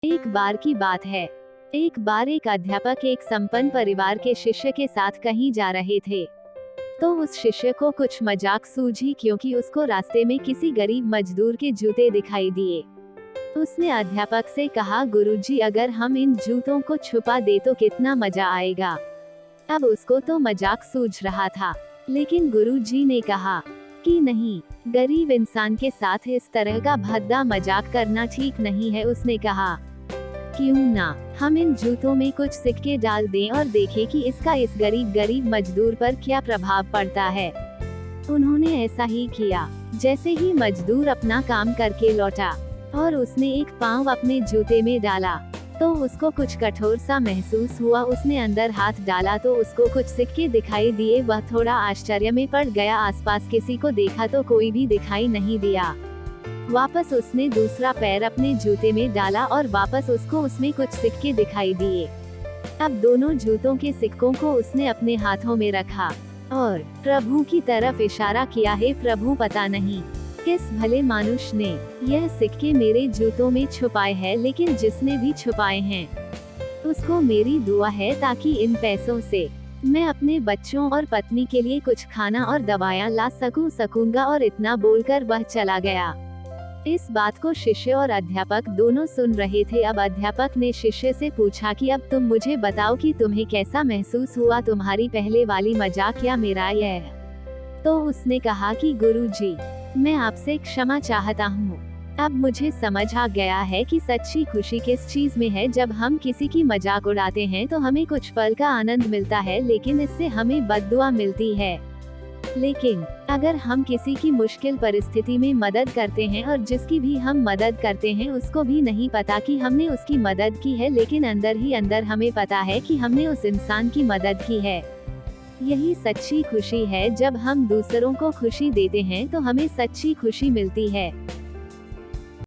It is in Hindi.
एक बार की बात है। एक बार एक अध्यापक एक संपन्न परिवार के शिष्य के साथ कहीं जा रहे थे। तो उस शिष्य को कुछ मजाक सूझी क्योंकि उसको रास्ते में किसी गरीब मजदूर के जूते दिखाई दिए। उसने अध्यापक से कहा, गुरुजी, अगर हम इन जूतों को छुपा दे तो कितना मजा आएगा। अब उसको तो मजाक सूझ रहा था, लेकिन गुरुजी ने कहा कि नहीं, गरीब इंसान के साथ इस तरह का भद्दा मजाक करना ठीक नहीं है। उसने कहा, क्यों ना हम इन जूतों में कुछ सिक्के डाल दें और देखें कि इसका इस गरीब मजदूर पर क्या प्रभाव पड़ता है। उन्होंने ऐसा ही किया। जैसे ही मजदूर अपना काम करके लौटा और उसने एक पाँव अपने जूते में डाला तो उसको कुछ कठोर सा महसूस हुआ। उसने अंदर हाथ डाला तो उसको कुछ सिक्के दिखाई दिए। वह थोड़ा आश्चर्य में पड़ गया। आसपास किसी को देखा तो कोई भी दिखाई नहीं दिया। वापस उसने दूसरा पैर अपने जूते में डाला और वापस उसको उसमें कुछ सिक्के दिखाई दिए। अब दोनों जूतों के सिक्कों को उसने अपने हाथों में रखा और प्रभु की तरफ इशारा किया, हे प्रभु, पता नहीं किस भले मानुष ने यह सिक्के मेरे जूतों में छुपाए हैं, लेकिन जिसने भी छुपाए हैं उसको मेरी दुआ है ताकि इन पैसों से मैं अपने बच्चों और पत्नी के लिए कुछ खाना और दवाएं ला सकूंगा। और इतना बोलकर वह चला गया। इस बात को शिष्य और अध्यापक दोनों सुन रहे थे। अब अध्यापक ने शिष्य से पूछा कि अब तुम मुझे बताओ कि तुम्हें कैसा महसूस हुआ, तुम्हारी पहले वाली मजाक या मेरा यह। तो उसने कहा कि गुरुजी, मैं आपसे क्षमा चाहता हूँ। अब मुझे समझ आ गया है कि सच्ची खुशी किस चीज में है। जब हम किसी की मजाक उड़ाते हैं तो हमें कुछ पल का आनंद मिलता है, लेकिन इससे हमें बद्दुआ मिलती है। लेकिन अगर हम किसी की मुश्किल परिस्थिति में मदद करते हैं और जिसकी भी हम मदद करते हैं उसको भी नहीं पता कि हमने उसकी मदद की है, लेकिन अंदर ही अंदर हमें पता है कि हमने उस इंसान की मदद की है। यही सच्ची खुशी है। जब हम दूसरों को खुशी देते हैं तो हमें सच्ची खुशी मिलती है।